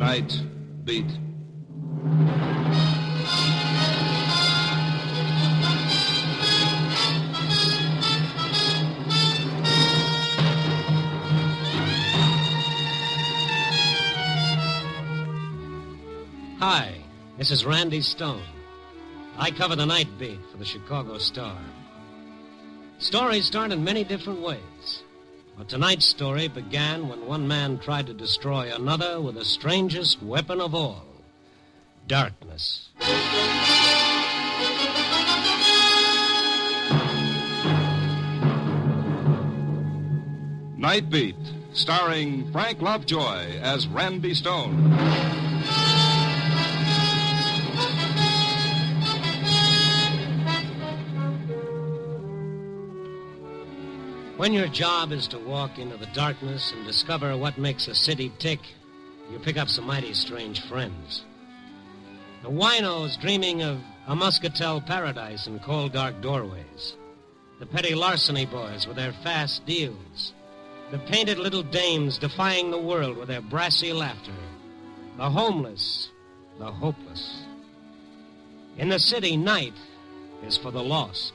Night Beat. Hi, this is Randy Stone. I cover the night beat for the Chicago Star. Stories start in many different ways. But tonight's story began when one man tried to destroy another with the strangest weapon of all, darkness. Night Beat, starring Frank Lovejoy as Randy Stone. When your job is to walk into the darkness and discover what makes a city tick, you pick up some mighty strange friends. The winos dreaming of a muscatel paradise in cold, dark doorways. The petty larceny boys with their fast deals. The painted little dames defying the world with their brassy laughter. The homeless, the hopeless. In the city, night is for the lost.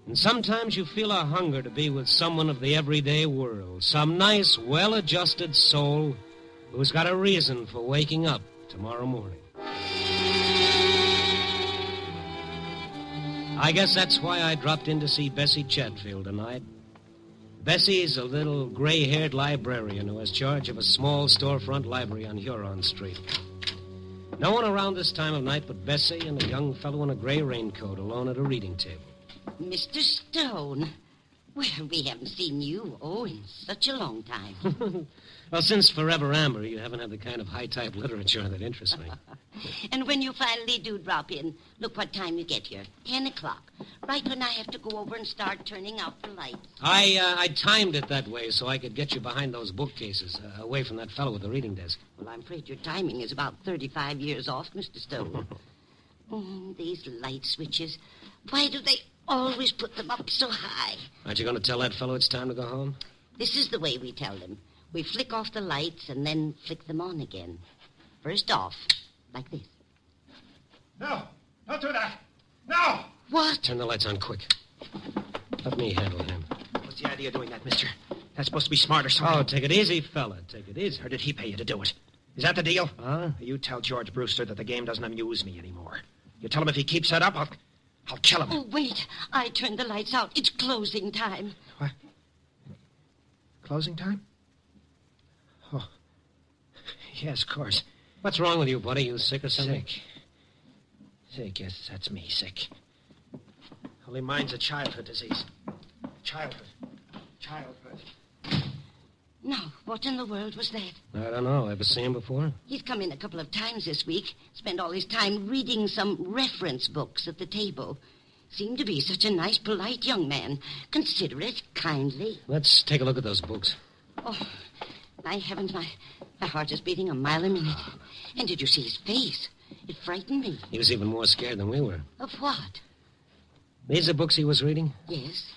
And sometimes you feel a hunger to be with someone of the everyday world, some nice, well-adjusted soul who's got a reason for waking up tomorrow morning. I guess that's why I dropped in to see Bessie Chatfield tonight. Bessie's a little gray-haired librarian who has charge of a small storefront library on Huron Street. No one around this time of night but Bessie and a young fellow in a gray raincoat alone at a reading table. Mr. Stone. Well, we haven't seen you, in such a long time. Well, since Forever Amber, you haven't had the kind of high-type literature that interests me. And when you finally do drop in, look what time you get here. 10 o'clock. Right when I have to go over and start turning out the lights. I timed it that way so I could get you behind those bookcases, away from that fellow with the reading desk. Well, I'm afraid your timing is about 35 years off, Mr. Stone. These light switches. Why do they always put them up so high? Aren't you going to tell that fellow it's time to go home? This is the way we tell them. We flick off the lights and then flick them on again. First off, like this. No, don't do that. No! What? Turn the lights on quick. Let me handle him. What's the idea of doing that, mister? That's supposed to be smart or something. Oh, take it easy, fella. Take it easy. Or did he pay you to do it? Is that the deal? Huh? You tell George Brewster that the game doesn't amuse me anymore. You tell him if he keeps that up, I'll kill him. Oh, wait. I turned the lights out. It's closing time. What? Closing time? Oh. Yes, of course. What's wrong with you, buddy? You sick or something? Sick, yes, that's me, sick. Only mine's a childhood disease. Childhood. Now, what in the world was that? I don't know. Ever seen him before? He's come in a couple of times this week. Spent all his time reading some reference books at the table. Seemed to be such a nice, polite young man. Considerate, kindly. Let's take a look at those books. Oh, my heavens, my heart is beating a mile a minute. And did you see his face? It frightened me. He was even more scared than we were. Of what? These are books he was reading? Yes.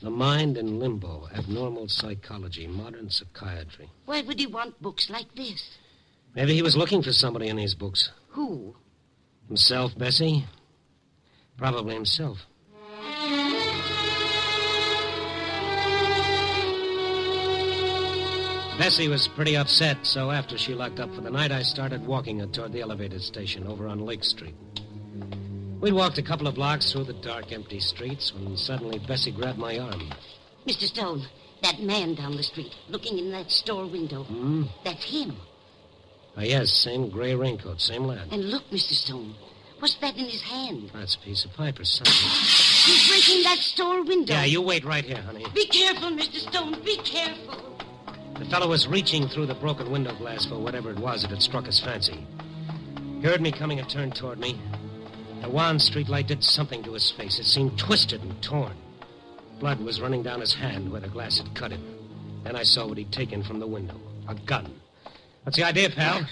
The Mind in Limbo, Abnormal Psychology, Modern Psychiatry. Why would he want books like this? Maybe he was looking for somebody in these books. Who? Himself, Bessie? Probably himself. Bessie was pretty upset, so after she locked up for the night, I started walking her toward the elevated station over on Lake Street. We'd walked a couple of blocks through the dark, empty streets when suddenly Bessie grabbed my arm. Mr. Stone, that man down the street, looking in that store window. That's him. Oh, yes, same gray raincoat, same lad. And look, Mr. Stone, what's that in his hand? That's a piece of pipe or something. He's breaking that store window. Yeah, you wait right here, honey. Be careful, Mr. Stone, be careful. The fellow was reaching through the broken window glass for whatever it was that had struck his fancy. He heard me coming and turned toward me. The wan streetlight did something to his face. It seemed twisted and torn. Blood was running down his hand where the glass had cut him. Then I saw what he'd taken from the window. A gun. What's the idea, pal?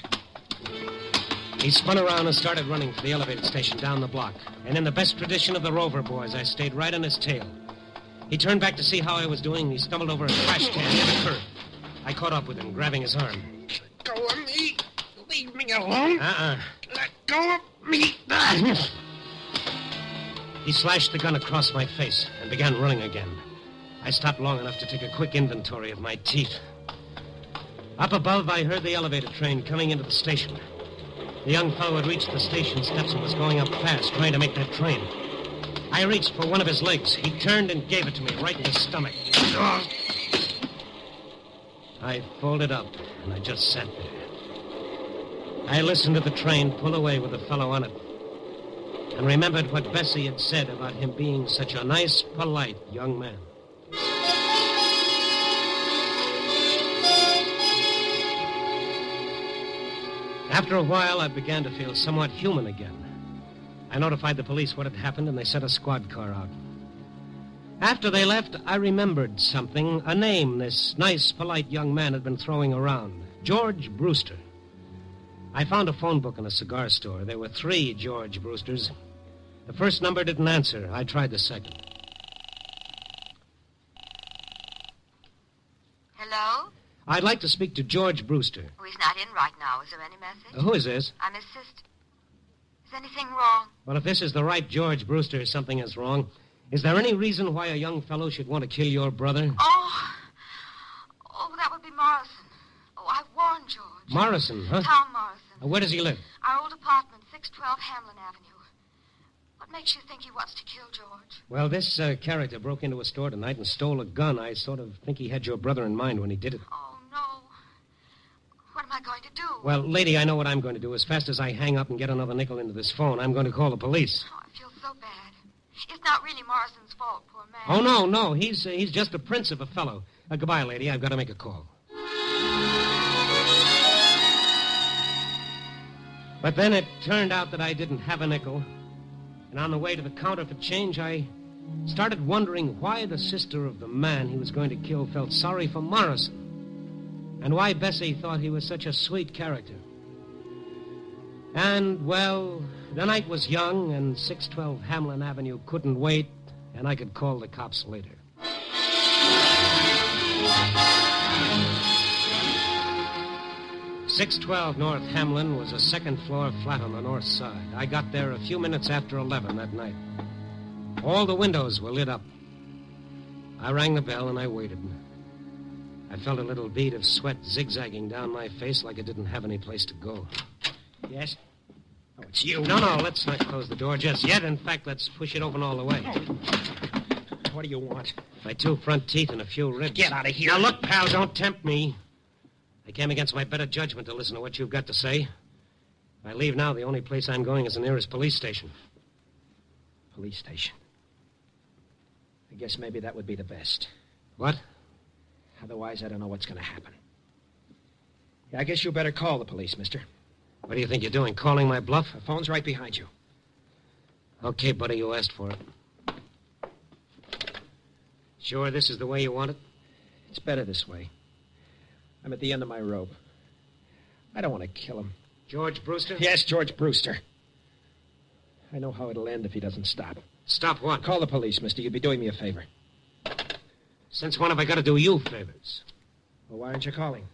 He spun around and started running for the elevated station down the block. And in the best tradition of the Rover boys, I stayed right on his tail. He turned back to see how I was doing, and he stumbled over a trash can near the curb. I caught up with him, grabbing his arm. Go on me. Leave me alone. Let go of me. He slashed the gun across my face and began running again. I stopped long enough to take a quick inventory of my teeth. Up above, I heard the elevator train coming into the station. The young fellow had reached the station steps and was going up fast, trying to make that train. I reached for one of his legs. He turned and gave it to me right in the stomach. I folded up, and I just sat there. I listened to the train pull away with the fellow on it, and remembered what Bessie had said about him being such a nice, polite young man. After a while, I began to feel somewhat human again. I notified the police what had happened, and they sent a squad car out. After they left, I remembered something, a name this nice, polite young man had been throwing around, George Brewster. I found a phone book in a cigar store. There were 3 George Brewsters. The first number didn't answer. I tried the second. Hello? I'd like to speak to George Brewster. Oh, he's not in right now. Is there any message? Who is this? I'm his sister. Is anything wrong? Well, if this is the right George Brewster, something is wrong. Is there any reason why a young fellow should want to kill your brother? Oh, that would be Morrison. Oh, I warned George. Morrison, huh? Tom Morrison. Where does he live? Our old apartment, 612 Hamlin Avenue. What makes you think he wants to kill George? Well, this character broke into a store tonight and stole a gun. I sort of think he had your brother in mind when he did it. Oh, no. What am I going to do? Well, lady, I know what I'm going to do. As fast as I hang up and get another nickel into this phone, I'm going to call the police. Oh, I feel so bad. It's not really Morrison's fault, poor man. Oh, no. He's just a prince of a fellow. Goodbye, lady. I've got to make a call. But then it turned out that I didn't have a nickel. And on the way to the counter for change, I started wondering why the sister of the man he was going to kill felt sorry for Morrison. And why Bessie thought he was such a sweet character. And, well, the night was young, and 612 Hamlin Avenue couldn't wait, and I could call the cops later. 612 North Hamlin was a second-floor flat on the north side. I got there a few minutes after 11 that night. All the windows were lit up. I rang the bell, and I waited. I felt a little bead of sweat zigzagging down my face like it didn't have any place to go. Yes? Oh, it's you. No, let's not close the door just yet. In fact, let's push it open all the way. What do you want? My 2 front teeth and a few ribs. Get out of here. Now, look, pal, don't tempt me. I came against my better judgment to listen to what you've got to say. If I leave now, the only place I'm going is the nearest police station. Police station. I guess maybe that would be the best. What? Otherwise, I don't know what's going to happen. Yeah, I guess you better call the police, mister. What do you think you're doing, calling my bluff? The phone's right behind you. Okay, buddy, you asked for it. Sure this is the way you want it? It's better this way. I'm at the end of my rope. I don't want to kill him. George Brewster? Yes, George Brewster. I know how it'll end if he doesn't stop. Stop what? Call the police, mister. You'd be doing me a favor. Since when have I got to do you favors? Well, why aren't you calling?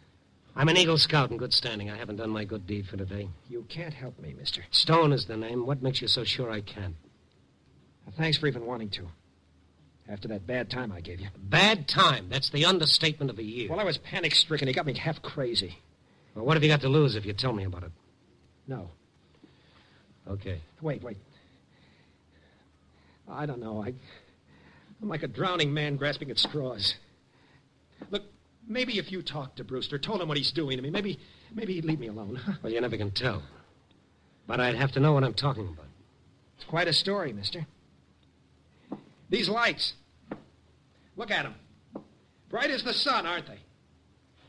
I'm an Eagle Scout in good standing. I haven't done my good deed for today. You can't help me, mister. Stone is the name. What makes you so sure I can? Well, thanks for even wanting to. After that bad time I gave you. Bad time? That's the understatement of the year. Well, I was panic-stricken. He got me half crazy. Well, what have you got to lose if you tell me about it? No. Okay. Wait. I don't know. I'm like a drowning man grasping at straws. Look, maybe if you talked to Brewster, told him what he's doing to me, maybe he'd leave me alone. Well, you never can tell. But I'd have to know what I'm talking about. It's quite a story, mister. These lights. Look at them. Bright as the sun, aren't they?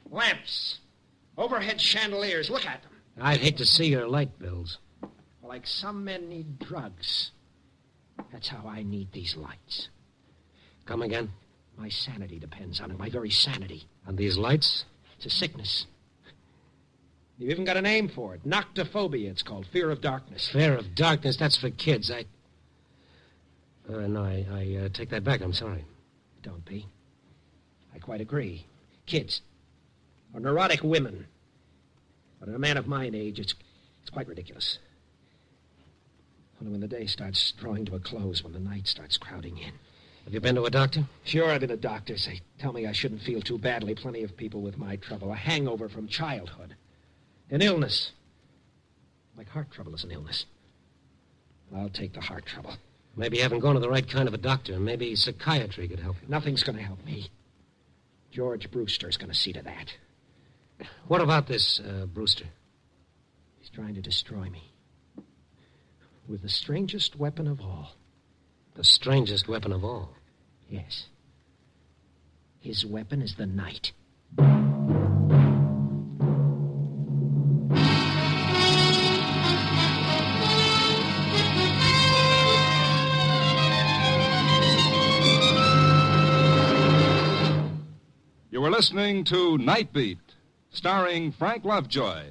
Lamps. Overhead chandeliers. Look at them. I'd hate to see your light bills. Well, like some men need drugs. That's how I need these lights. Come again? My sanity depends on it. My very sanity. On these lights? It's a sickness. You've even got a name for it. Noctophobia, it's called. Fear of darkness. Fear of darkness? That's for kids. No, I take that back. I'm sorry. Don't be. I quite agree. Kids. Or neurotic women. But in a man of my age, it's quite ridiculous. Only when the day starts drawing to a close, when the night starts crowding in. Have you been to a doctor? Sure, I've been to doctors. They tell me I shouldn't feel too badly. Plenty of people with my trouble. A hangover from childhood. An illness. Like heart trouble is an illness. I'll take the heart trouble. Maybe you haven't gone to the right kind of a doctor. Maybe psychiatry could help you. Nothing's going to help me. George Brewster's going to see to that. What about this, Brewster? He's trying to destroy me. With the strangest weapon of all. The strangest weapon of all? Yes. His weapon is the night. You were listening to Night Beat, starring Frank Lovejoy.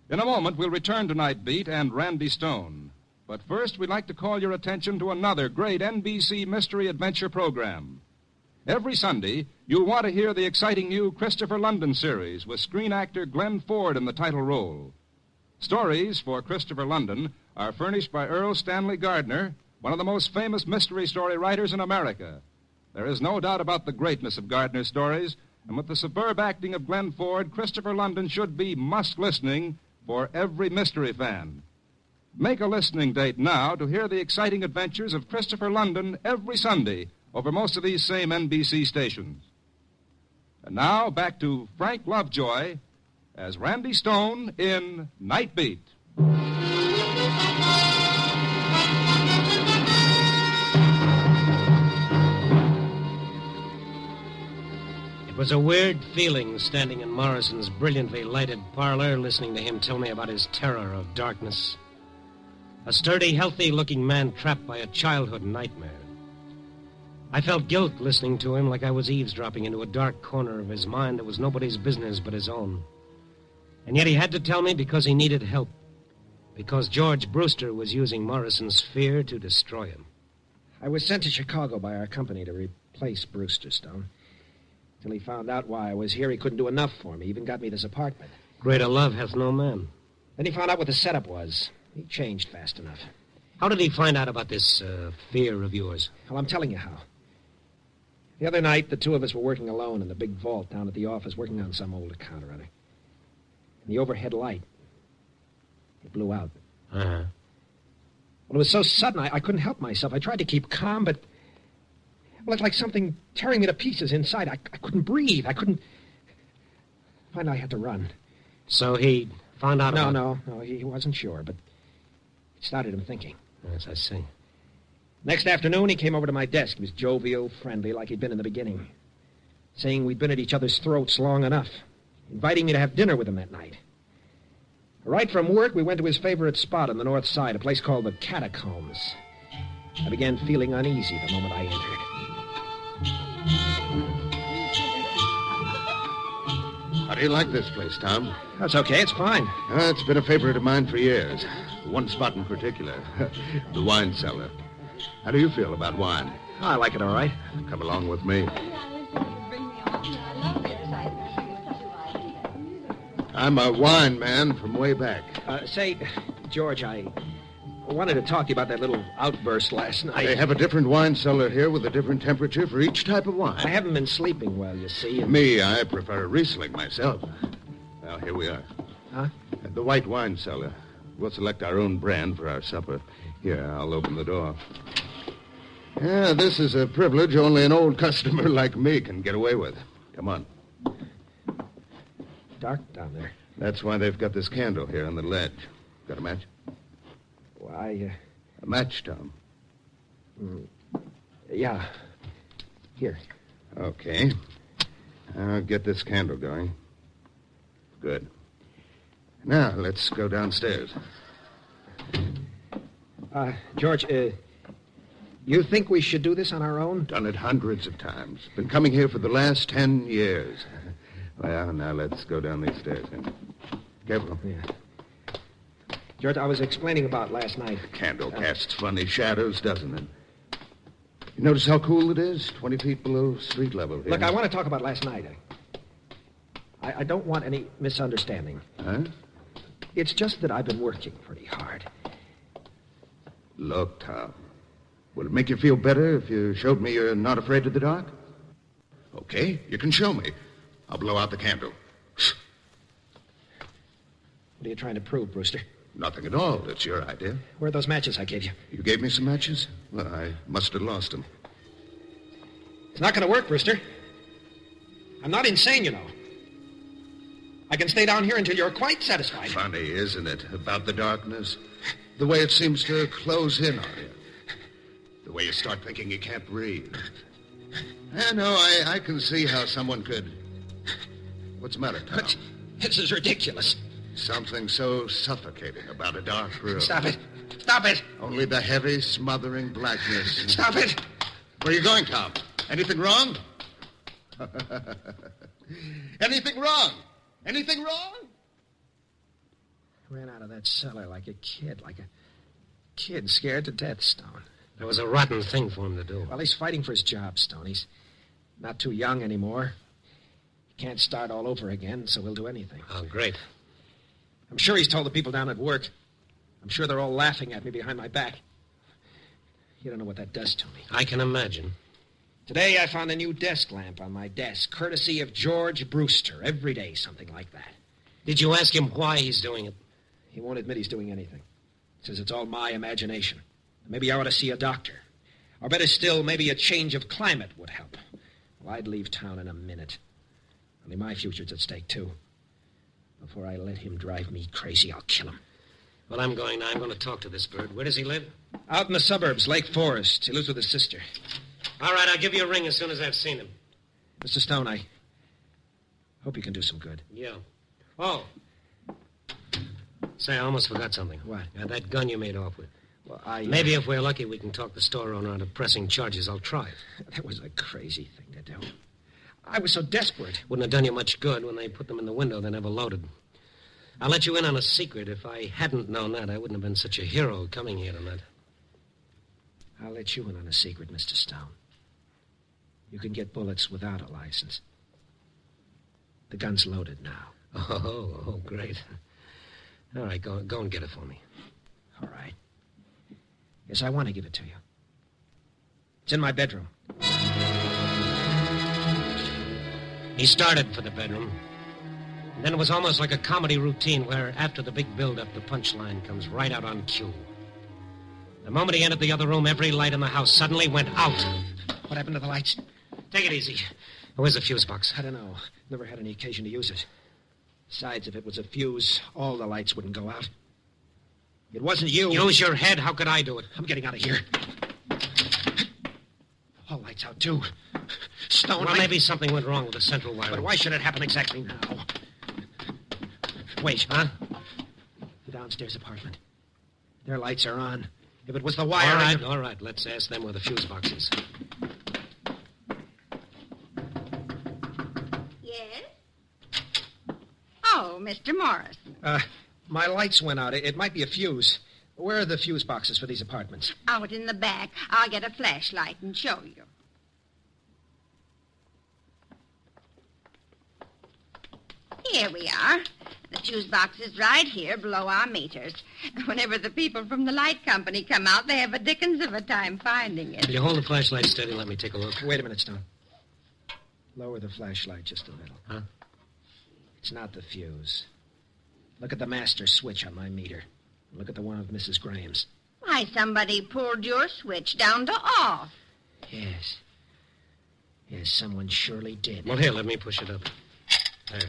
In a moment, we'll return to Night Beat and Randy Stone. But first, we'd like to call your attention to another great NBC mystery adventure program. Every Sunday, you'll want to hear the exciting new Christopher London series with screen actor Glenn Ford in the title role. Stories for Christopher London are furnished by Earl Stanley Gardner, one of the most famous mystery story writers in America. There is no doubt about the greatness of Gardner's stories, and with the superb acting of Glenn Ford, Christopher London should be must-listening for every mystery fan. Make a listening date now to hear the exciting adventures of Christopher London every Sunday over most of these same NBC stations. And now, back to Frank Lovejoy as Randy Stone in Night Beat. It was a weird feeling standing in Morrison's brilliantly lighted parlor, listening to him tell me about his terror of darkness. A sturdy, healthy-looking man trapped by a childhood nightmare. I felt guilt listening to him, like I was eavesdropping into a dark corner of his mind that was nobody's business but his own. And yet he had to tell me because he needed help. Because George Brewster was using Morrison's fear to destroy him. I was sent to Chicago by our company to replace Brewster, Stone. Till he found out why I was here, he couldn't do enough for me. He even got me this apartment. Greater love hath no man. Then he found out what the setup was. He changed fast enough. How did he find out about this fear of yours? Well, I'm telling you how. The other night, the two of us were working alone in the big vault down at the office, working on some old account or other. And the overhead light, it blew out. Uh-huh. Well, it was so sudden, I couldn't help myself. I tried to keep calm, but... Well, it's like something tearing me to pieces inside. I couldn't breathe. I couldn't... Finally, I had to run. So he found out about... No, he wasn't sure, but it started him thinking. Yes, I see. Next afternoon, he came over to my desk. He was jovial, friendly, like he'd been in the beginning. Saying we'd been at each other's throats long enough. Inviting me to have dinner with him that night. Right from work, we went to his favorite spot on the north side, a place called the Catacombs. I began feeling uneasy the moment I entered. How do you like this place, Tom? That's okay. It's fine. It's been a favorite of mine for years. One spot in particular, the wine cellar. How do you feel about wine? I like it all right. Come along with me. I'm a wine man from way back. Say, George, I wanted to talk to you about that little outburst last night. They have a different wine cellar here with a different temperature for each type of wine. I haven't been sleeping well, you see. And... Me, I prefer a Riesling myself. Well, here we are. Huh? At the white wine cellar. We'll select our own brand for our supper. Here, I'll open the door. Yeah, this is a privilege only an old customer like me can get away with. Come on. Dark down there. That's why they've got this candle here on the ledge. Got a match? Why, A match, Tom. Yeah. Here. Okay. I'll get this candle going. Good. Now, let's go downstairs. George, you think we should do this on our own? Done it hundreds of times. Been coming here for the last 10 years. Well, now let's go down these stairs. Careful. Yeah. George, I was explaining about last night. The candle casts funny shadows, doesn't it? You notice how cool it is? 20 feet below street level here. Look, I want to talk about last night. I don't want any misunderstanding. Huh? It's just that I've been working pretty hard. Look, Tom. Will it make you feel better if you showed me you're not afraid of the dark? Okay, you can show me. I'll blow out the candle. What are you trying to prove, Brewster? Nothing at all. It's your idea. Where are those matches I gave you? You gave me some matches? Well, I must have lost them. It's not going to work, Brewster. I'm not insane, you know. I can stay down here until you're quite satisfied. Funny, isn't it, about the darkness? The way it seems to close in on you. The way you start thinking you can't breathe. I know, I can see how someone could... What's the matter, Tom? But this is ridiculous. Something so suffocating about a dark room. Stop it. Stop it. Only the heavy, smothering blackness. Stop it. Where are you going, Tom? Anything wrong? Anything wrong? Anything wrong? I ran out of that cellar like a kid scared to death, Stone. That was a rotten thing for him to do. Well, he's fighting for his job, Stone. He's not too young anymore. He can't start all over again, so he'll do anything. Oh, great. I'm sure he's told the people down at work. I'm sure they're all laughing at me behind my back. You don't know what that does to me. I can imagine. Today I found a new desk lamp on my desk, courtesy of George Brewster. Every day, something like that. Did you ask him why he's doing it? He won't admit he's doing anything. Says it's all my imagination. Maybe I ought to see a doctor. Or better still, maybe a change of climate would help. Well, I'd leave town in a minute. Only my future's at stake, too. Before I let him drive me crazy, I'll kill him. Well, I'm going now. I'm going to talk to this bird. Where does he live? Out in the suburbs, Lake Forest. He lives with his sister. All right, I'll give you a ring as soon as I've seen him. Mr. Stone, I hope you can do some good. Yeah. Oh. Say, I almost forgot something. What? That gun you made off with. Well, Maybe if we're lucky, we can talk the store owner out of pressing charges. I'll try it. That was a crazy thing to do. I was so desperate. Wouldn't have done you much good. When they put them in the window, they never loaded. I'll let you in on a secret. If I hadn't known that, I wouldn't have been such a hero coming here tonight. I'll let you in on a secret, Mr. Stone. You can get bullets without a license. The gun's loaded now. Oh, great. All right, go and get it for me. All right. Yes, I want to give it to you. It's in my bedroom. He started for the bedroom. And then it was almost like a comedy routine where, after the big build-up, the punchline comes right out on cue. The moment he entered the other room, every light in the house suddenly went out. What happened to the lights? Take it easy. Where's the fuse box? I don't know. Never had any occasion to use it. Besides, if it was a fuse, all the lights wouldn't go out. It wasn't you. Use your head. How could I do it? I'm getting out of here. All lights out, too. Stone, Well, maybe something went wrong with the central wiring. But why should it happen exactly now? Wait. Huh? The downstairs apartment. Their lights are on. If it was the wiring... All right. Let's ask them where the fuse box is. Yes? Oh, Mr. Morrison. My lights went out. It might be a fuse. Where are the fuse boxes for these apartments? Out in the back. I'll get a flashlight and show you. Here we are. The fuse box is right here below our meters. Whenever the people from the light company come out, they have a dickens of a time finding it. Will you hold the flashlight steady and let me take a look? Wait a minute, Stone. Lower the flashlight just a little. Huh? It's not the fuse. Look at the master switch on my meter. Look at the one of Mrs. Graham's. Why, somebody pulled your switch down to off. Yes. Yes, someone surely did. Well, here, let me push it up. There.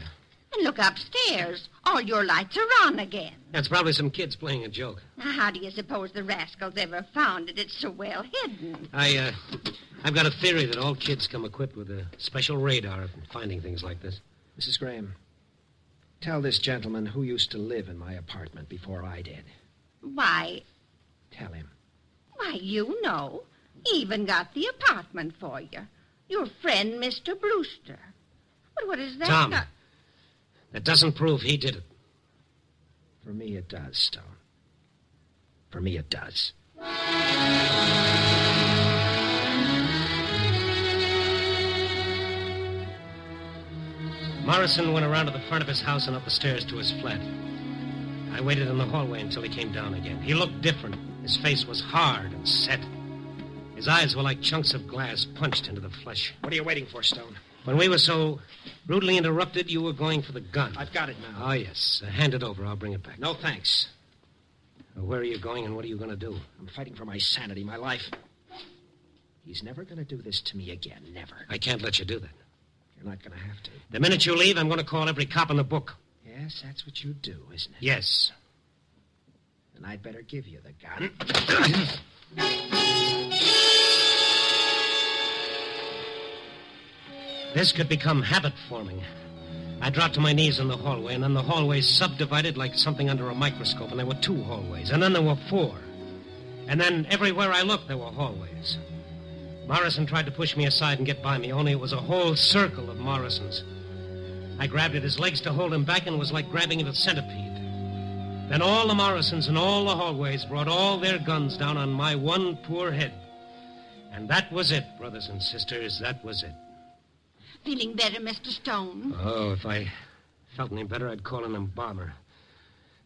And look upstairs. All your lights are on again. That's probably some kids playing a joke. Now, how do you suppose the rascals ever found it? It's so well hidden. I've got a theory that all kids come equipped with a special radar for finding things like this. Mrs. Graham, tell this gentleman who used to live in my apartment before I did. Why, Tell him. you know. He even got the apartment for you. Your friend, Mr. Brewster. But what is that? Tom, that doesn't prove he did it. For me, it does, Stone. For me, it does. Morrison went around to the front of his house and up the stairs to his flat. I waited in the hallway until he came down again. He looked different. His face was hard and set. His eyes were like chunks of glass punched into the flesh. What are you waiting for, Stone? When we were so rudely interrupted, you were going for the gun. I've got it now. Oh, yes. Hand it over. I'll bring it back. No, thanks. Where are you going and what are you going to do? I'm fighting for my sanity, my life. He's never going to do this to me again. Never. I can't let you do that. You're not going to have to. The minute you leave, I'm going to call every cop in the book. Yes, that's what you do, isn't it? Yes. Then I'd better give you the gun. This could become habit-forming. I dropped to my knees in the hallway, and then the hallway subdivided like something under a microscope, and there were 2 hallways, and then there were 4. And then everywhere I looked, there were hallways. Morrison tried to push me aside and get by me, only it was a whole circle of Morrisons. I grabbed at his legs to hold him back, and it was like grabbing at a centipede. Then all the Morrisons in all the hallways brought all their guns down on my one poor head. And that was it, brothers and sisters, that was it. Feeling better, Mr. Stone? Oh, if I felt any better, I'd call an embalmer.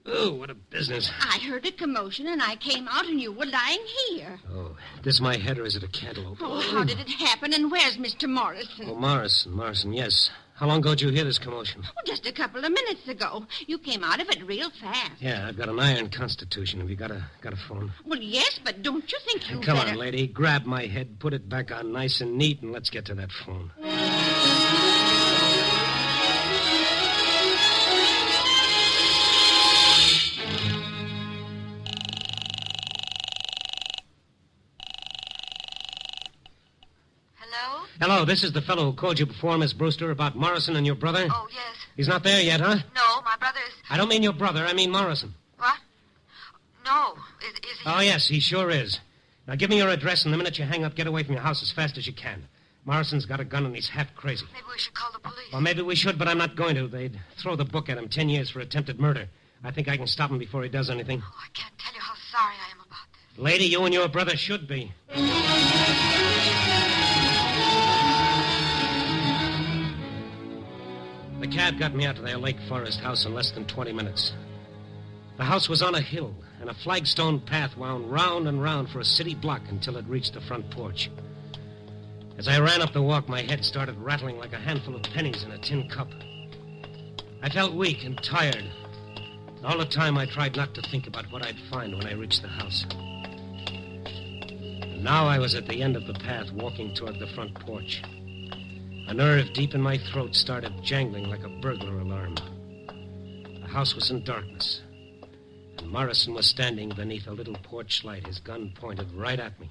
Oh, what a business. I heard a commotion, and I came out, and you were lying here. Oh, this my head, or is it a cantaloupe? Oh, how did it happen, and where's Mr. Morrison? Oh, Morrison, yes. How long ago did you hear this commotion? Oh, just a couple of minutes ago. You came out of it real fast. Yeah, I've got an iron constitution. Have you got a phone? Well, yes, but don't you think you Come better... on, lady. Grab my head, put it back on nice and neat, and let's get to that phone. Hello, this is the fellow who called you before, Miss Brewster, about Morrison and your brother. Oh, yes. He's not there yet, huh? No, my brother's... I don't mean your brother, I mean Morrison. What? No. Is he... Oh, yes, he sure is. Now, give me your address, and the minute you hang up, get away from your house as fast as you can. Morrison's got a gun, and he's half crazy. Maybe we should call the police. Well, maybe we should, but I'm not going to. They'd throw the book at him, 10 years for attempted murder. I think I can stop him before he does anything. Oh, I can't tell you how sorry I am about this. Lady, you and your brother should be. The cab got me out to their Lake Forest house in less than 20 minutes. The house was on a hill, and a flagstone path wound round and round for a city block until it reached the front porch. As I ran up the walk, my head started rattling like a handful of pennies in a tin cup. I felt weak and tired. All the time, I tried not to think about what I'd find when I reached the house. And now I was at the end of the path, walking toward the front porch. A nerve deep in my throat started jangling like a burglar alarm. The house was in darkness, and Morrison was standing beneath a little porch light, his gun pointed right at me.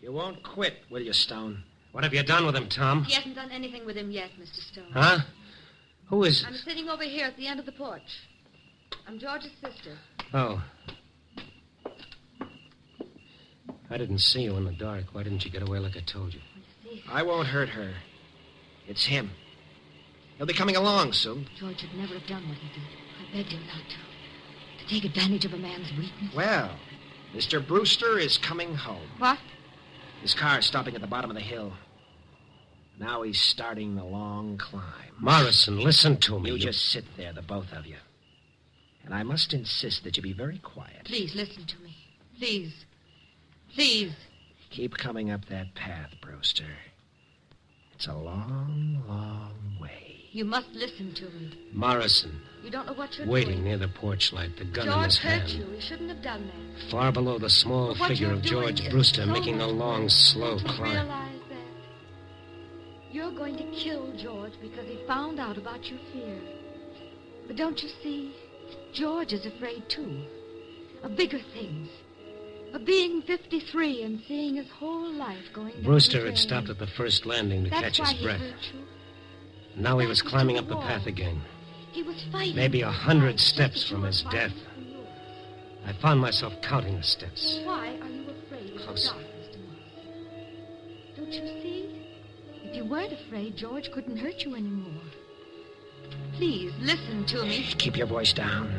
You won't quit, will you, Stone? What have you done with him, Tom? He hasn't done anything with him yet, Mr. Stone. Huh? Who is... I'm sitting over here at the end of the porch. I'm George's sister. Oh. I didn't see you in the dark. Why didn't you get away like I told you? I won't hurt her. It's him. He'll be coming along soon. George would never have done what he did. I begged him not to. To take advantage of a man's weakness. Well, Mr. Brewster is coming home. What? His car's stopping at the bottom of the hill. Now he's starting the long climb. Morrison, listen to me. You just sit there, the both of you. And I must insist that you be very quiet. Please, listen to me. Please. Please. Keep coming up that path, Brewster. It's a long, long way. You must listen to me. Morrison. You don't know what you're waiting doing. near the porch light, the gun in George his hand. hurt you. He shouldn't have done that. Far below the small But what figure you're of doing George is Brewster so making a much long, more slow to climb. realize that you're going to kill George because he found out about your fear. But don't you see? George is afraid, too. Of bigger things. Of being 53 and seeing his whole life going down Brewster the had drain. stopped at the first landing to That's catch why his he breath. hurt you. Now he was Back climbing into up the the path wall. again. He was fighting. Maybe 100 steps from his fighting death. for yours. I found myself counting the steps. Why are you afraid of Closer. the dark, Mr. Morrison? Don't you see? If you weren't afraid, George couldn't hurt you anymore. Please, listen to me. Keep your voice down.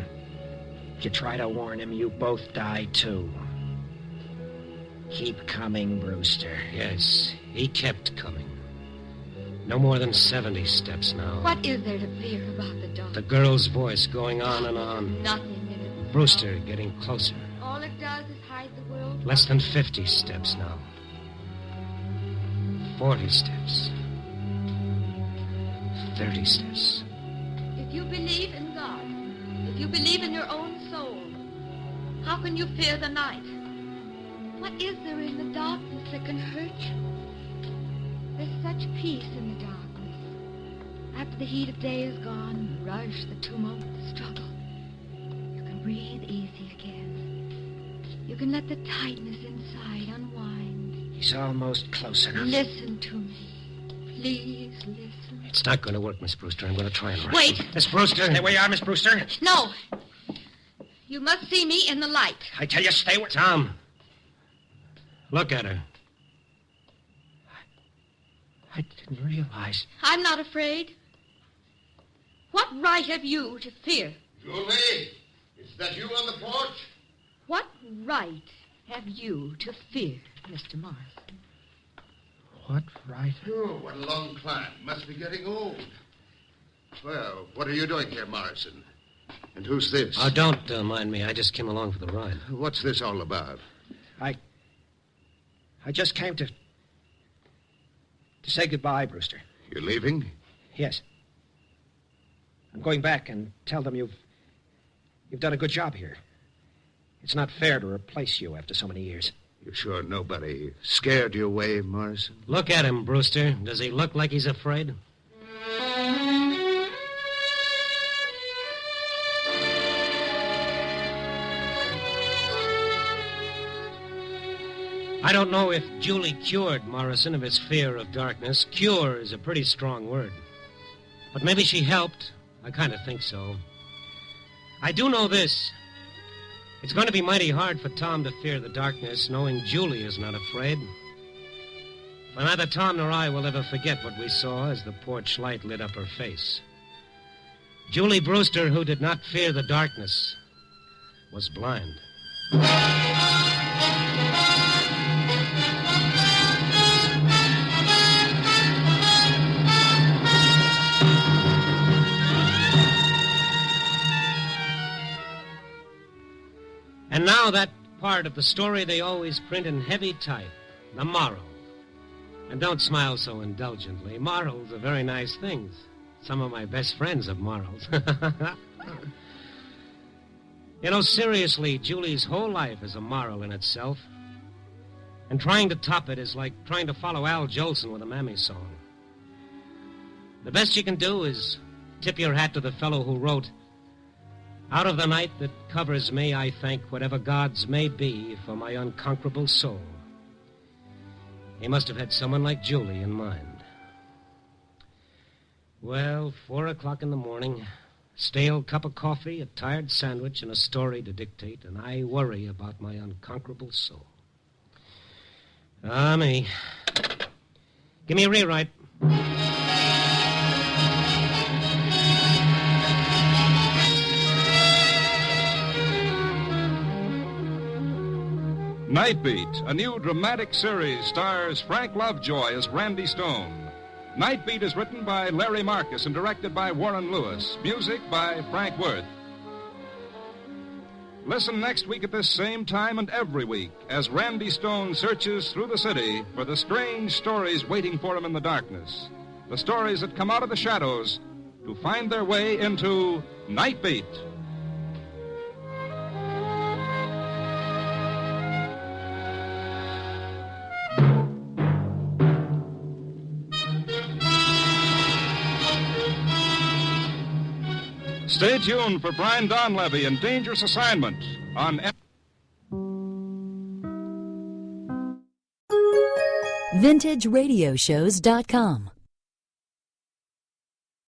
If you try to warn him, you both die, too. Keep coming, Brewster. Yes, he kept coming. No more than 70 steps now. What is there to fear about the dark? The girl's voice going on and on. Nothing in it. Brewster getting closer. All it does is hide the world. Less than 50 steps now. 40 steps. 30 steps. If you believe in God, if you believe in your own soul, how can you fear the night? What is there in the darkness that can hurt you? There's such peace in the darkness. After the heat of day is gone, the rush, the tumult, the struggle, you can breathe easy again. You can let the tightness inside unwind. He's almost close enough. Listen to me. Please listen. It's not going to work, Miss Brewster. I'm going to try and rush. Wait. Miss Brewster. Stay where you are, Miss Brewster. No. You must see me in the light. I tell you, stay where... Tom. Look at her. I didn't realize. I'm not afraid. What right have you to fear? Julie, is that you on the porch? What right have you to fear, Mr. Morrison? What right? Oh, what a long climb. Must be getting old. Well, what are you doing here, Morrison? And who's this? Oh, don't mind me. I just came along for the ride. What's this all about? I just came to say goodbye, Brewster. You're leaving? Yes. I'm going back and tell them you've done a good job here. It's not fair to replace you after so many years. You're sure nobody scared you away, Morrison? Look at him, Brewster. Does he look like he's afraid? I don't know if Julie cured Morrison of his fear of darkness. Cure is a pretty strong word. But maybe she helped. I kind of think so. I do know this. It's going to be mighty hard for Tom to fear the darkness, knowing Julie is not afraid. For neither Tom nor I will ever forget what we saw as the porch light lit up her face. Julie Brewster, who did not fear the darkness, was blind. And now that part of the story they always print in heavy type, the moral. And don't smile so indulgently. Morals are very nice things. Some of my best friends have morals. You know, seriously, Julie's whole life is a moral in itself. And trying to top it is like trying to follow Al Jolson with a Mammy song. The best you can do is tip your hat to the fellow who wrote, "Out of the night that covers me, I thank whatever gods may be for my unconquerable soul." He must have had someone like Julie in mind. Well, 4 o'clock in the morning, stale cup of coffee, a tired sandwich, and a story to dictate, and I worry about my unconquerable soul. Ah, me. Give me a rewrite. Night Beat, a new dramatic series, stars Frank Lovejoy as Randy Stone. Night Beat is written by Larry Marcus and directed by Warren Lewis. Music by Frank Worth. Listen next week at this same time and every week as Randy Stone searches through the city for the strange stories waiting for him in the darkness. The stories that come out of the shadows to find their way into Night Beat. Stay tuned for Brian Donlevy and Dangerous Assignment on VintageRadioshows.com